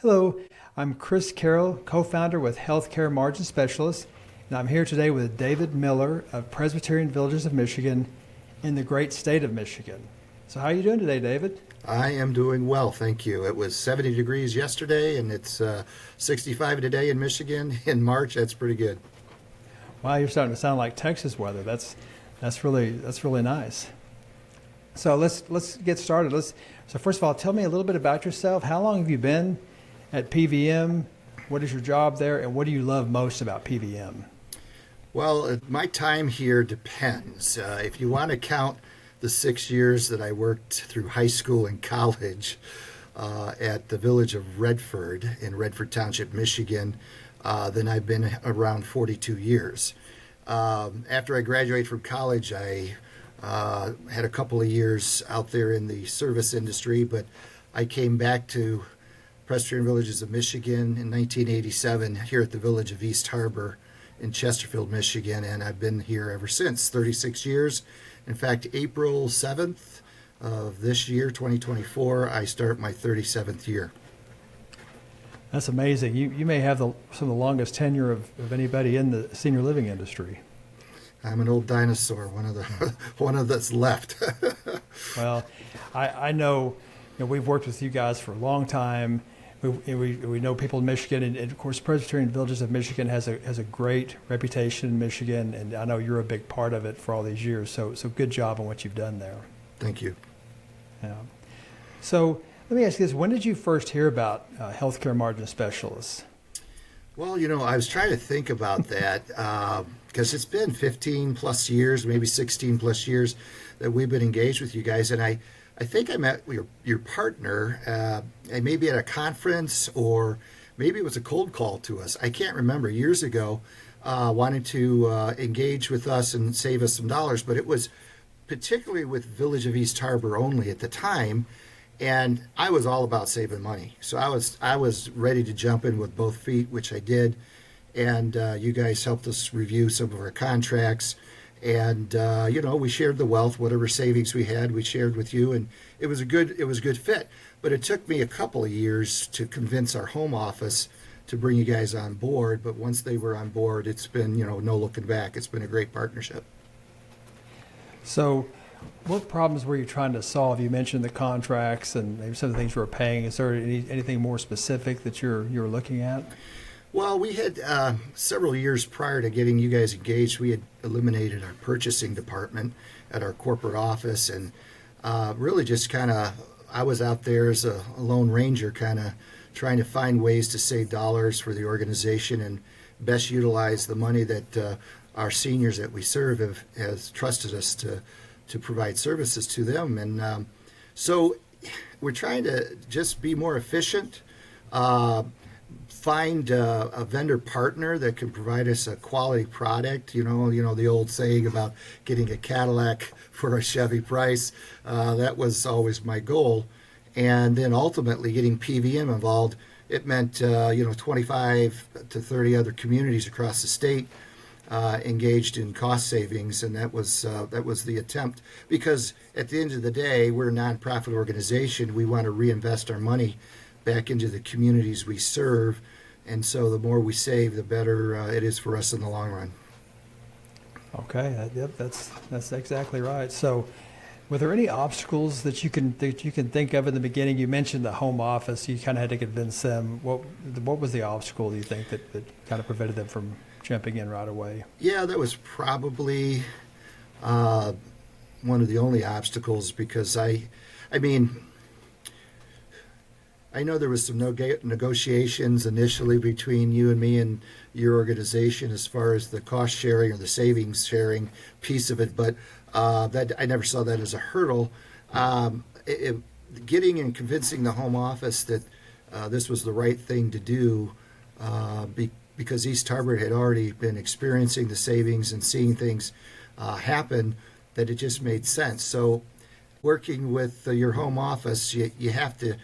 Hello, I'm Chris Carroll, co-founder with Healthcare Margin Specialists, and I'm here today with David Miller of Presbyterian Villages of Michigan in the great state of Michigan. So how are you doing today, David? I am doing well, thank you. It was 70 degrees yesterday, and it's 65 today in Michigan. In March, that's pretty good. Wow, you're starting to sound like Texas weather. That's really nice. So let's get started. So first of all, tell me a little bit about yourself. How long have you been at PVM? What is your job there, and what do you love most about PVM? Well, my time here depends. If you want to count the 6 years that I worked through high school and college at the village of Redford in Redford Township, Michigan, then I've been around 42 years. After I graduated from college, I had a couple of years out there in the service industry, but I came back to Presbyterian Villages of Michigan in 1987 here at the village of East Harbor in Chesterfield, Michigan, and I've been here ever since, 36 years. In fact, April 7th of this year, 2024, I start my 37th year. That's amazing. You may have some of the longest tenure of anybody in the senior living industry. I'm an old dinosaur, one of that's left. Well, I know, we've worked with you guys for a long time. We know people in Michigan, and of course, Presbyterian Villages of Michigan has a great reputation in Michigan, and I know you're a big part of it for all these years. So good job on what you've done there. Thank you. Yeah. So let me ask you this: when did you first hear about healthcare margin specialists? Well, I was trying to think about that because it's been 15 plus years, maybe 16 plus years that we've been engaged with you guys, and I think I met your partner, maybe at a conference, or maybe it was a cold call to us. I can't remember. Years ago, wanted to engage with us and save us some dollars, but it was particularly with Village of East Harbor only at the time, and I was all about saving money. So I was ready to jump in with both feet, which I did, and you guys helped us review some of our contracts. And we shared the wealth, whatever savings we had, we shared with you, and it was a good fit. But it took me a couple of years to convince our home office to bring you guys on board. But once they were on board, it's been no looking back. It's been a great partnership. So, what problems were you trying to solve? You mentioned the contracts and maybe some of the things you were paying. Is there anything more specific that you're looking at? Well, we had several years prior to getting you guys engaged, we had eliminated our purchasing department at our corporate office, and really just I was out there as a lone ranger, kind of trying to find ways to save dollars for the organization and best utilize the money that our seniors that we serve has trusted us to provide services to them. And so we're trying to just be more efficient, find a vendor partner that can provide us a quality product. The old saying about getting a Cadillac for a Chevy price. That was always my goal. And then ultimately getting PVM involved, it meant 25 to 30 other communities across the state engaged in cost savings, and that was the attempt. Because at the end of the day, we're a nonprofit organization. We want to reinvest our money back into the communities we serve, and so the more we save, the better it is for us in the long run. Okay, that's exactly right. So, were there any obstacles that you can think of in the beginning? You mentioned the home office. You kind of had to convince them. What was the obstacle, do you think, that kind of prevented them from jumping in right away? Yeah, that was probably one of the only obstacles, because I know there was some negotiations initially between you and me and your organization as far as the cost sharing or the savings sharing piece of it, but that I never saw that as a hurdle. Getting and convincing the home office that this was the right thing to do, because East Harbor had already been experiencing the savings and seeing things happen, that it just made sense. So working with your home office, you have to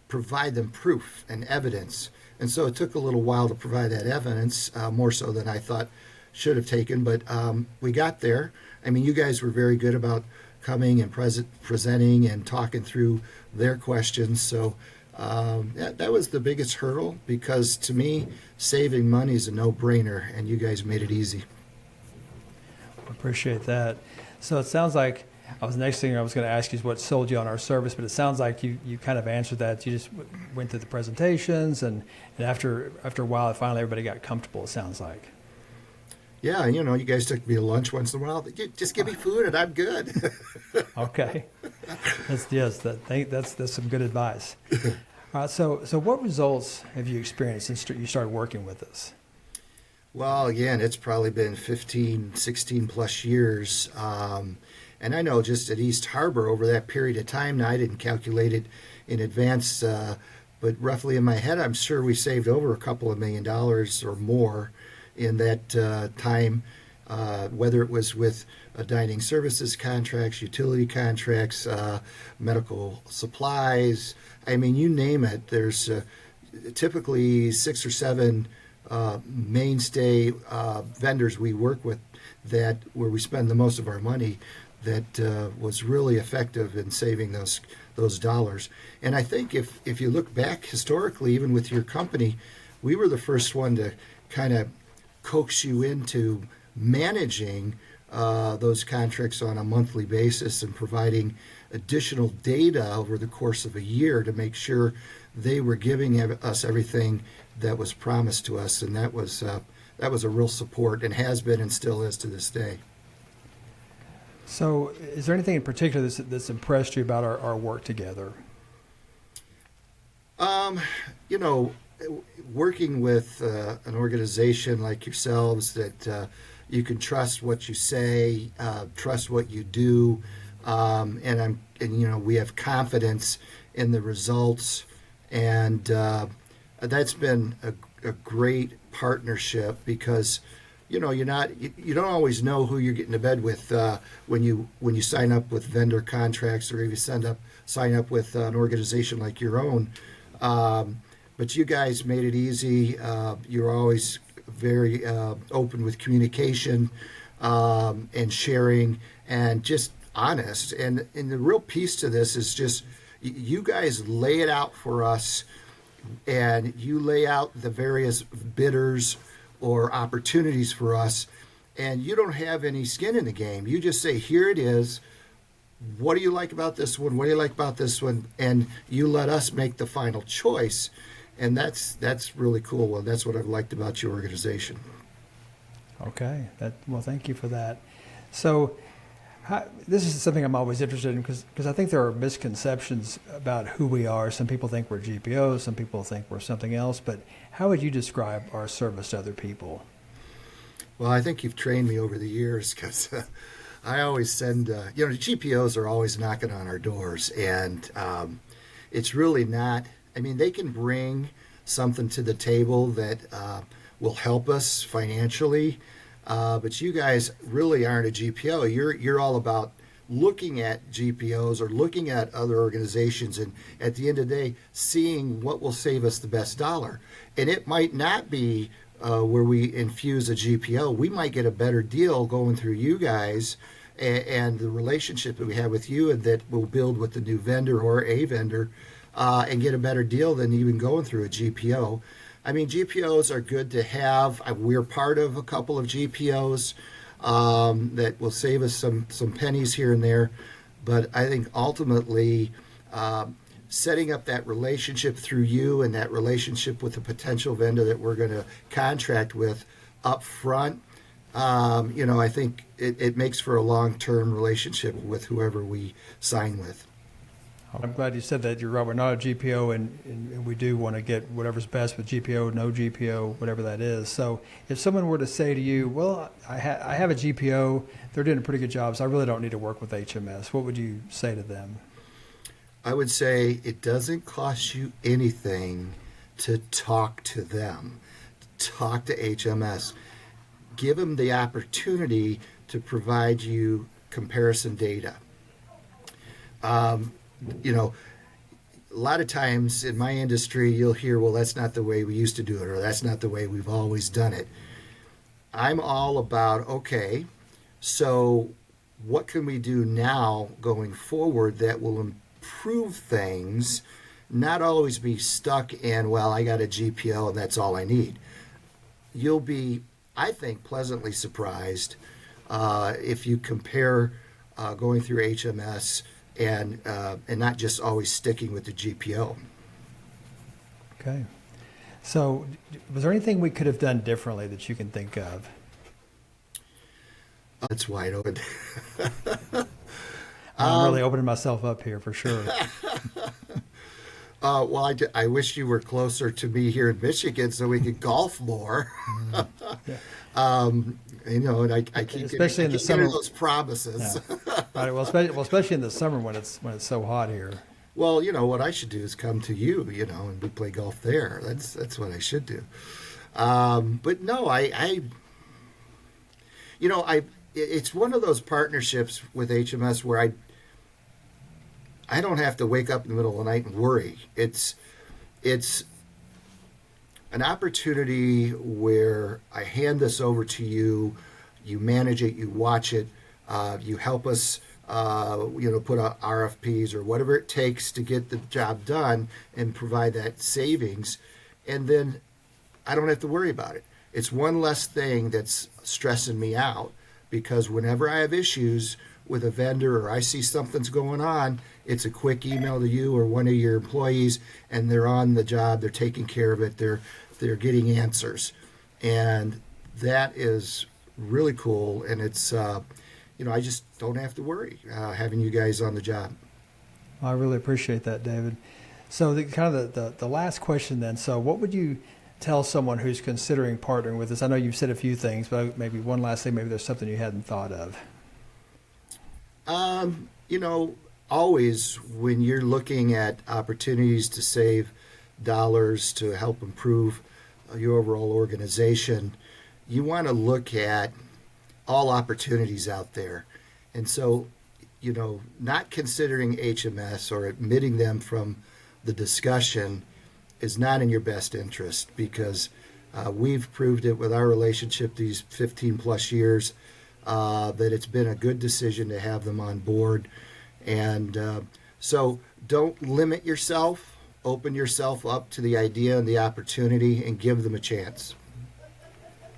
provide them proof and evidence. And so it took a little while to provide that evidence, more so than I thought should have taken, but we got there. I mean, you guys were very good about coming and presenting and talking through their questions. So That was the biggest hurdle, because to me, saving money is a no-brainer, and you guys made it easy. Appreciate that. So it sounds like next thing I was going to ask you is what sold you on our service, but it sounds like you kind of answered that. You just went through the presentations, and after a while, finally everybody got comfortable, it sounds like. Yeah, you guys took me to lunch once in a while. Just give me food and I'm good. Okay. That's some good advice. All right, so what results have you experienced since you started working with us? Well, again, it's probably been 15, 16 plus years. And I know just at East Harbor over that period of time, now I didn't calculate it in advance, but roughly in my head, I'm sure we saved over a couple of $1 million or more in that time, whether it was with dining services contracts, utility contracts, medical supplies. I mean, you name it. There's typically 6 or 7 mainstay vendors we work with where we spend the most of our money, that was really effective in saving those dollars. And I think if you look back historically, even with your company, we were the first one to kind of coax you into managing those contracts on a monthly basis and providing additional data over the course of a year to make sure they were giving us everything that was promised to us. And that was a real support, and has been and still is to this day. So is there anything in particular that's impressed you about our work together? Working with an organization like yourselves that you can trust what you say, trust what you do, and we have confidence in the results, and that's been a great partnership, because you don't always know who you're getting to bed with when you sign up with vendor contracts, or if you sign up with an organization like your own. But you guys made it easy. You're always very open with communication and sharing, and just honest. And the real piece to this is just you guys lay it out for us, and you lay out the various bidders or opportunities for us, and you don't have any skin in the game. You just say, here it is. What do you like about this one? What do you like about this one? And you let us make the final choice. And that's really cool. Well, that's what I've liked about your organization. Okay. Well, thank you for that. So this is something I'm always interested in, because I think there are misconceptions about who we are. Some people think we're GPOs. Some people think we're something else. But how would you describe our service to other people? Well, I think you've trained me over the years, because I always send, the GPOs are always knocking on our doors. And it's really not, they can bring something to the table that will help us financially. But you guys really aren't a GPO. You're all about looking at GPOs or looking at other organizations, and at the end of the day, seeing what will save us the best dollar. And it might not be where we infuse a GPO. We might get a better deal going through you guys and the relationship that we have with you, and that we'll build with the new vendor or a vendor, and get a better deal than even going through a GPO. GPOs are good to have. We're part of a couple of GPOs that will save us some pennies here and there. But I think ultimately, setting up that relationship through you, and that relationship with a potential vendor that we're going to contract with up front, I think it makes for a long-term relationship with whoever we sign with. I'm glad you said that. You're right. We're not a GPO, and we do want to get whatever's best with GPO, no GPO, whatever that is. So if someone were to say to you, well, I have a GPO, they're doing a pretty good job, so I really don't need to work with HMS, what would you say to them? I would say it doesn't cost you anything to talk to them, talk to HMS. Give them the opportunity to provide you comparison data. A lot of times in my industry, you'll hear, well, that's not the way we used to do it, or that's not the way we've always done it. I'm all about, okay, so what can we do now going forward that will improve things, not always be stuck in, well, I got a GPL and that's all I need. You'll be, I think, pleasantly surprised if you compare going through HMS and not just always sticking with the GPO. Okay. So, was there anything we could have done differently that you can think of? It's wide open. I'm really opening myself up here for sure. Well, I wish you were closer to me here in Michigan so we could golf more. Yeah. And I keep Especially in the summer. those promises. Yeah. Right. Well, especially in the summer when it's so hot here. Well, what I should do is come to you, and we play golf there. That's what I should do. But no, it's one of those partnerships with HMS where I don't have to wake up in the middle of the night and worry. It's an opportunity where I hand this over to you, you manage it, you watch it, you help us, put out RFPs or whatever it takes to get the job done and provide that savings, and then I don't have to worry about it. It's one less thing that's stressing me out, because whenever I have issues with a vendor or I see something's going on, it's a quick email to you or one of your employees, and they're on the job, they're taking care of it, they're getting answers. And that is really cool, and it's I just don't have to worry having you guys on the job. I really appreciate that, David. So the last question then, so what would you tell someone who's considering partnering with us? I know you've said a few things, but maybe one last thing, maybe there's something you hadn't thought of. Always when you're looking at opportunities to save dollars to help improve your overall organization, you want to look at all opportunities out there. And so, not considering HMS or admitting them from the discussion is not in your best interest, because we've proved it with our relationship these 15 plus years that it's been a good decision to have them on board. And so don't limit yourself, open yourself up to the idea and the opportunity, and give them a chance.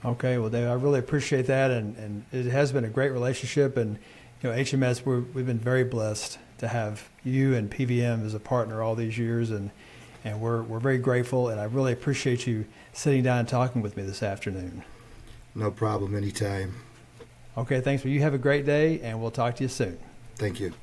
Okay, well, Dave, I really appreciate that, and it has been a great relationship. And HMS, we've been very blessed to have you and PVM as a partner all these years, and we're very grateful. And I really appreciate you sitting down and talking with me this afternoon. No problem, anytime. Okay, thanks. Well, you have a great day, and we'll talk to you soon. Thank you.